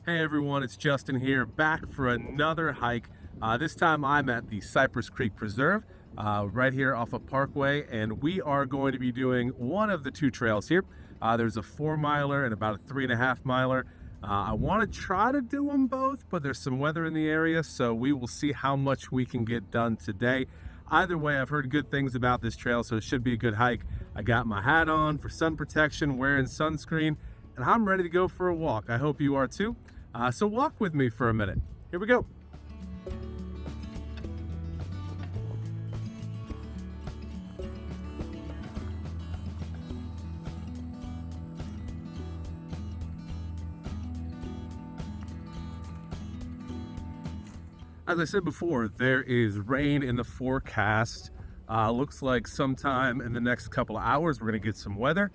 Hey everyone, it's Justin here, back for another hike. This time I'm at the Cypress Creek Preserve, right here off of Parkway, and we are going to be doing one of the two trails here. There's a 4-miler and about a 3.5-miler. I want to try to do them both, but there's some weather in the area, so we will see how much we can get done today. Either way, I've heard good things about this trail, so it should be a good hike. I got my hat on for sun protection, wearing sunscreen, and I'm ready to go for a walk. I hope you are too. So walk with me for a minute. Here we go. As I said before, there is rain in the forecast. Looks like sometime in the next couple of hours we're going to get some weather.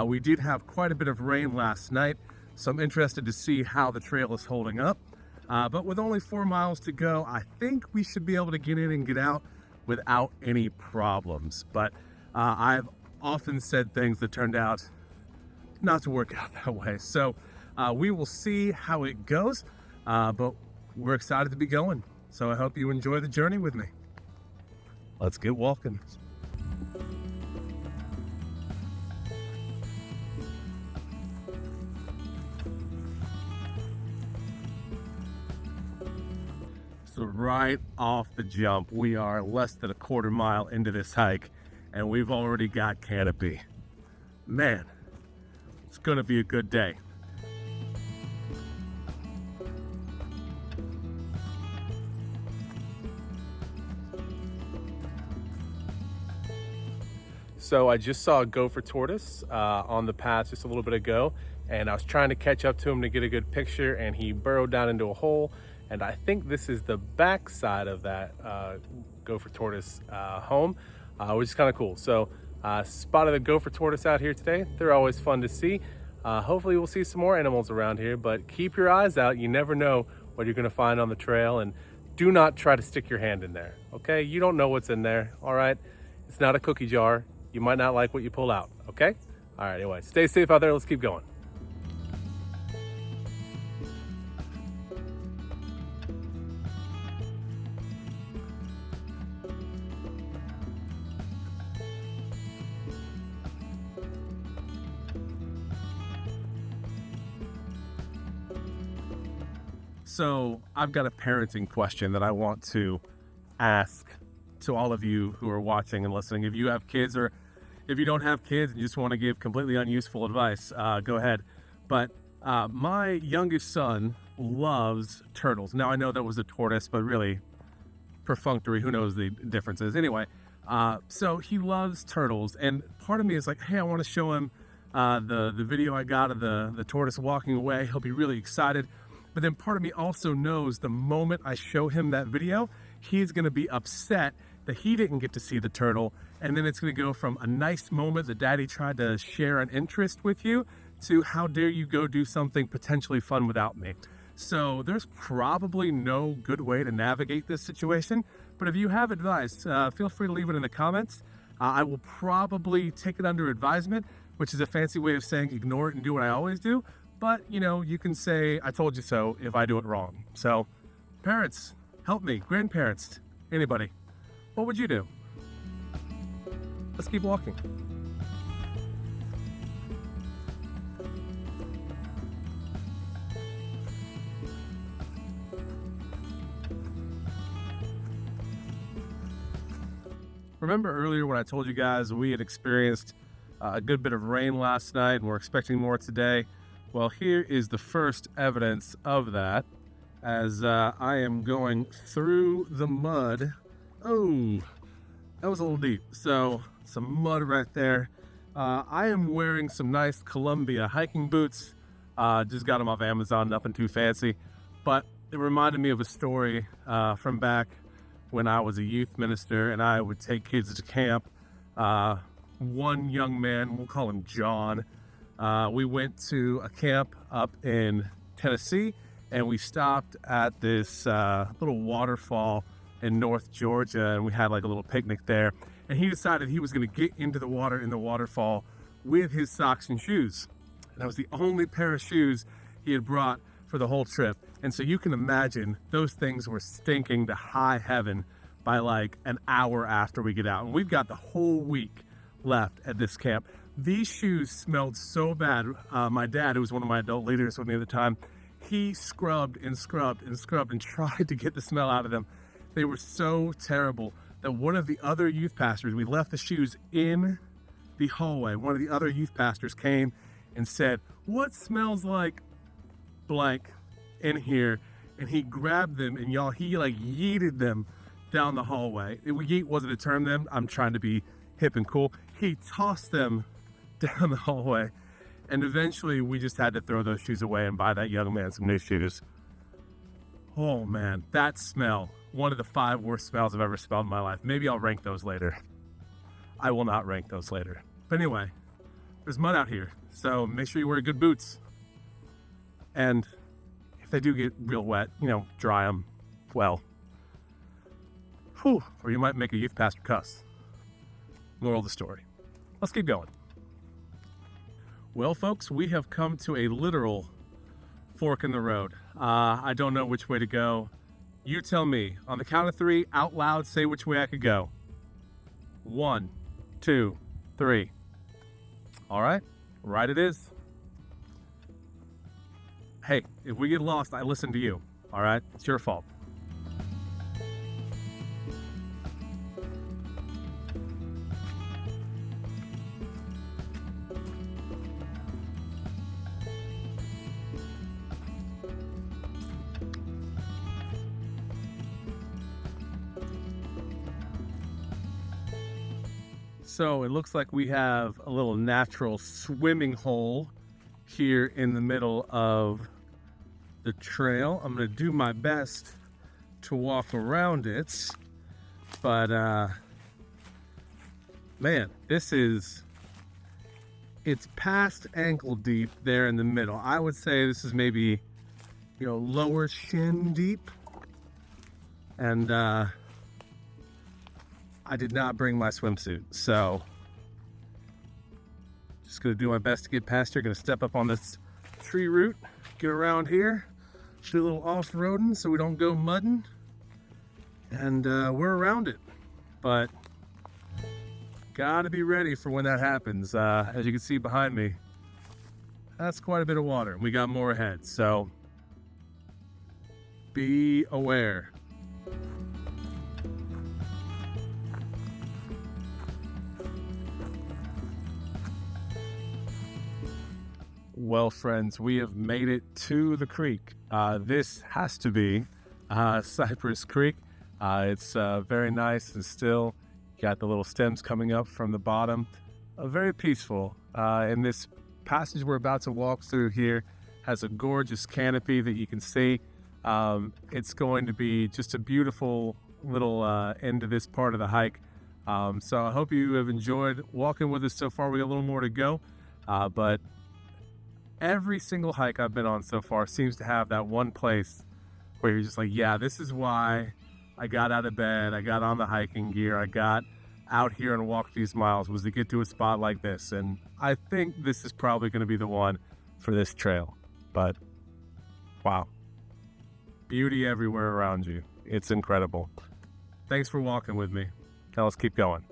We did have quite a bit of rain last night, so I'm interested to see how the trail is holding up. But with only 4 miles to go, I think we should be able to get in and get out without any problems. But I've often said things that turned out not to work out that way. So we will see how it goes, but we're excited to be going. So I hope you enjoy the journey with me. Let's get walking. So right off the jump, we are less than a quarter mile into this hike, and we've already got canopy. Man, it's gonna be a good day. So I just saw a gopher tortoise on the path just a little bit ago, and I was trying to catch up to him to get a good picture, and he burrowed down into a hole. And I think this is the back side of that gopher tortoise home, which is kind of cool. So spotted a gopher tortoise out here today. They're always fun to see. Hopefully we'll see some more animals around here, but keep your eyes out. You never know what you're gonna find on the trail, and do not try to stick your hand in there, okay? You don't know what's in there, all right? It's not a cookie jar. You might not like what you pull out, okay? All right, anyway, stay safe out there. Let's keep going. So I've got a parenting question that I want to ask to all of you who are watching and listening. If you have kids, or if you don't have kids and just want to give completely unuseful advice, go ahead. But my youngest son loves turtles. Now I know that was a tortoise, but really perfunctory, who knows the differences. Anyway, so he loves turtles, and part of me is like, hey, I want to show him the video I got of the tortoise walking away. He'll be really excited. But then part of me also knows the moment I show him that video, he's gonna be upset that he didn't get to see the turtle. And then it's gonna go from a nice moment that daddy tried to share an interest with you to how dare you go do something potentially fun without me. So there's probably no good way to navigate this situation. But if you have advice, feel free to leave it in the comments. I will probably take it under advisement, which is a fancy way of saying ignore it and do what I always do. But, you know, you can say, I told you so if I do it wrong. So, parents, help me. Grandparents, anybody. What would you do? Let's keep walking. Remember earlier when I told you guys we had experienced a good bit of rain last night and we're expecting more today? Well, here is the first evidence of that as I am going through the mud. Oh, that was a little deep. So some mud right there. I am wearing some nice Columbia hiking boots. Just got them off Amazon, nothing too fancy. But it reminded me of a story from back when I was a youth minister and I would take kids to camp. One young man, we'll call him John, we went to a camp up in Tennessee, and we stopped at this little waterfall in North Georgia, and we had like a little picnic there. And he decided he was going to get into the water in the waterfall with his socks and shoes. And that was the only pair of shoes he had brought for the whole trip. And so you can imagine those things were stinking to high heaven by like an hour after we get out. And we've got the whole week left at this camp. These shoes smelled so bad. My dad, who was one of my adult leaders with me at the time, he scrubbed and scrubbed and scrubbed and tried to get the smell out of them. They were so terrible that one of the other youth pastors, we left the shoes in the hallway. One of the other youth pastors came and said, "What smells like blank in here?" And he grabbed them and he like yeeted them down the hallway. Yeet wasn't a term then. I'm trying to be hip and cool. He tossed them down the hallway, and eventually we just had to throw those shoes away and buy that young man some new shoes. Oh man, that smell, one of the 5 worst smells I've ever smelled in my life. Maybe I'll rank those later. I will not rank those later. But anyway, there's mud out here, so make sure you wear good boots. And if they do get real wet, dry them well. Whew, or you might make a youth pastor cuss. Moral of the story. Let's keep going. Well, folks, we have come to a literal fork in the road. I don't know which way to go. You tell me. On the count of 3, out loud, say which way I could go. 1, 2, 3. All right, right it is. Hey, if we get lost, I listen to you. All right, it's your fault. So it looks like we have a little natural swimming hole here in the middle of the trail. I'm going to do my best to walk around it, but man, it's past ankle deep there in the middle. I would say this is maybe, lower shin deep, and I did not bring my swimsuit, so just gonna do my best to get past here. Gonna step up on this tree root, get around here, do a little off-roading so we don't go mudding, and we're around it. But gotta be ready for when that happens. As you can see behind me, that's quite a bit of water. We got more ahead, so be aware. Well, friends, we have made it to the creek. This has to be Cypress Creek. It's very nice and still. You got the little stems coming up from the bottom. Very peaceful. And this passage we're about to walk through here has a gorgeous canopy that you can see. It's going to be just a beautiful little end to this part of the hike. So I hope you have enjoyed walking with us so far. We got a little more to go, but every single hike I've been on so far seems to have that one place where you're just like, yeah, this is why I got out of bed, I got on the hiking gear, I got out here and walked these miles, was to get to a spot like this. And I think this is probably going to be the one for this trail. But wow, beauty everywhere around you. It's incredible. Thanks for walking with me. Now let's keep going.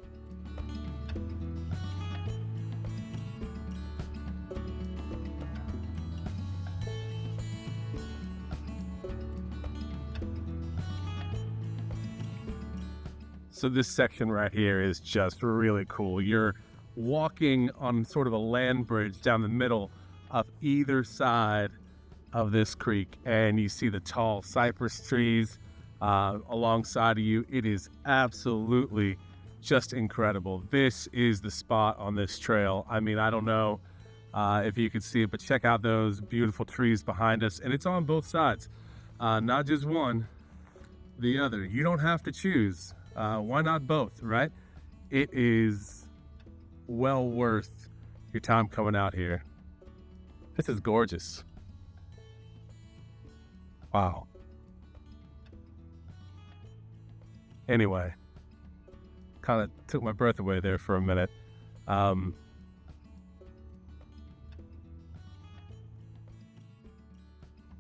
So this section right here is just really cool. You're walking on sort of a land bridge down the middle of either side of this creek, and you see the tall cypress trees alongside of you. It is absolutely just incredible. This is the spot on this trail. I mean, I don't know if you can see it, but check out those beautiful trees behind us. And it's on both sides, not just one, the other. You don't have to choose. Why not both, right? It is well worth your time coming out here. This is gorgeous. Wow. Anyway, kind of took my breath away there for a minute.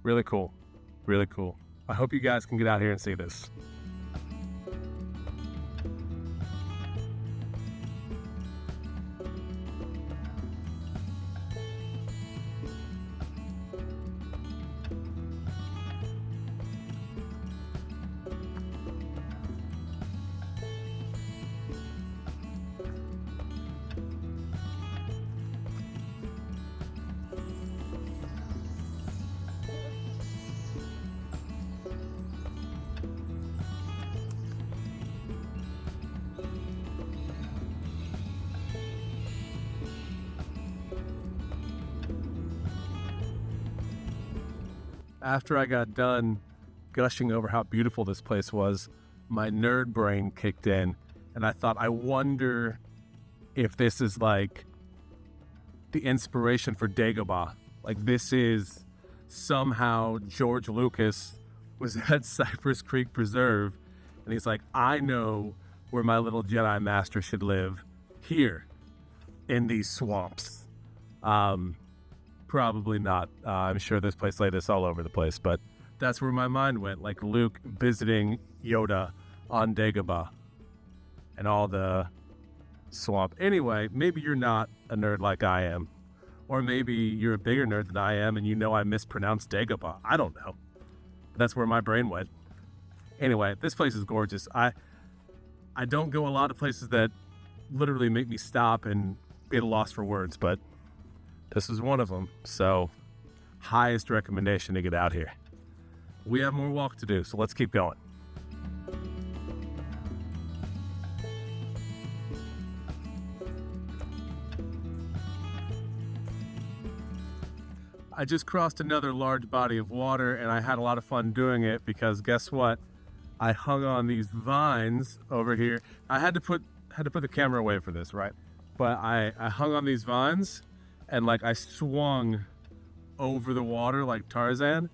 Really cool. Really cool. I hope you guys can get out here and see this. After I got done gushing over how beautiful this place was, my nerd brain kicked in, and I thought, I wonder if this is like the inspiration for Dagobah. Like, this is somehow George Lucas was at Cypress Creek Preserve, and he's like, I know where my little Jedi Master should live, here in these swamps. Probably not. I'm sure this place laid this all over the place, but that's where my mind went, like Luke visiting Yoda on Dagobah and all the swamp. Anyway, maybe you're not a nerd like I am, or maybe you're a bigger nerd than I am and you know I mispronounced Dagobah. I don't know. That's where my brain went. Anyway, this place is gorgeous. I don't go a lot of places that literally make me stop and be at a loss for words, but this is one of them. So, highest recommendation to get out here. We have more walk to do, so let's keep going. I just crossed another large body of water, and I had a lot of fun doing it because guess what? I hung on these vines over here. I had to put the camera away for this, right? But I hung on these vines, and like I swung over the water like Tarzan,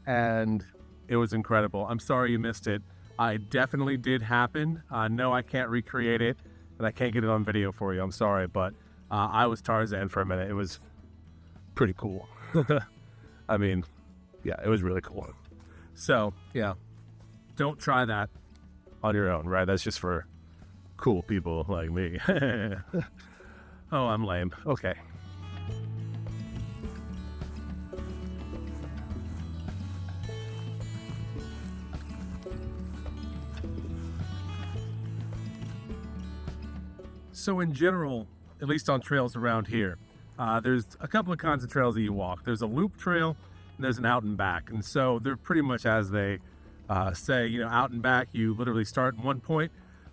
and it was incredible. I'm sorry you missed it. It definitely did happen. No, I can't recreate it, and I can't get it on video for you. I'm sorry, but I was Tarzan for a minute. It was pretty cool. I mean, yeah, it was really cool. So, yeah, don't try that on your own, right? That's just for cool people like me. Oh, I'm lame. Okay. So in general, at least on trails around here, there's a couple of kinds of trails that you walk. There's a loop trail and there's an out and back. And so they're pretty much as they say, you know, out and back, you literally start at one point,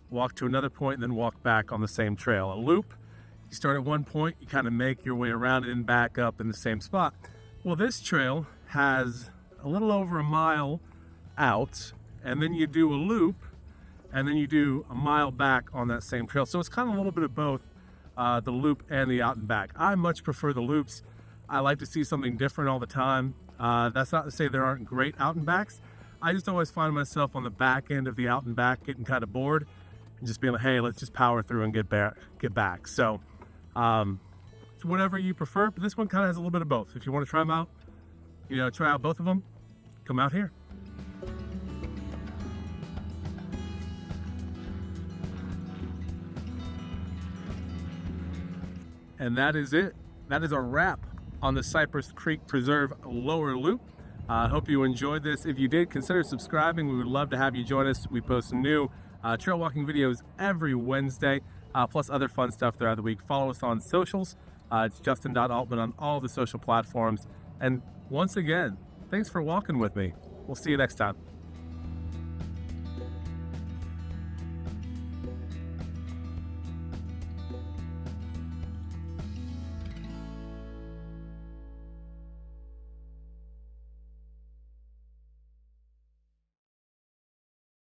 walk to another point, and then walk back on the same trail. A loop, you start at one point, you kind of make your way around it and back up in the same spot. Well, this trail has a little over a mile out, and then you do a loop, and then you do a mile back on that same trail. So it's kind of a little bit of both, the loop and the out and back. I much prefer the loops. I like to see something different all the time. That's not to say there aren't great out and backs. I just always find myself on the back end of the out and back getting kind of bored and just being like, hey, let's just power through and get back. So it's whatever you prefer, but this one kind of has a little bit of both. If you want to try them out, you know, try out both of them, come out here. And that is it. That is a wrap on the Cypress Creek Preserve lower loop. I hope you enjoyed this. If you did, consider subscribing. We would love to have you join us. We post new trail walking videos every Wednesday, plus other fun stuff throughout the week. Follow us on socials. It's Justin.Aultman on all the social platforms. And once again, thanks for walking with me. We'll see you next time.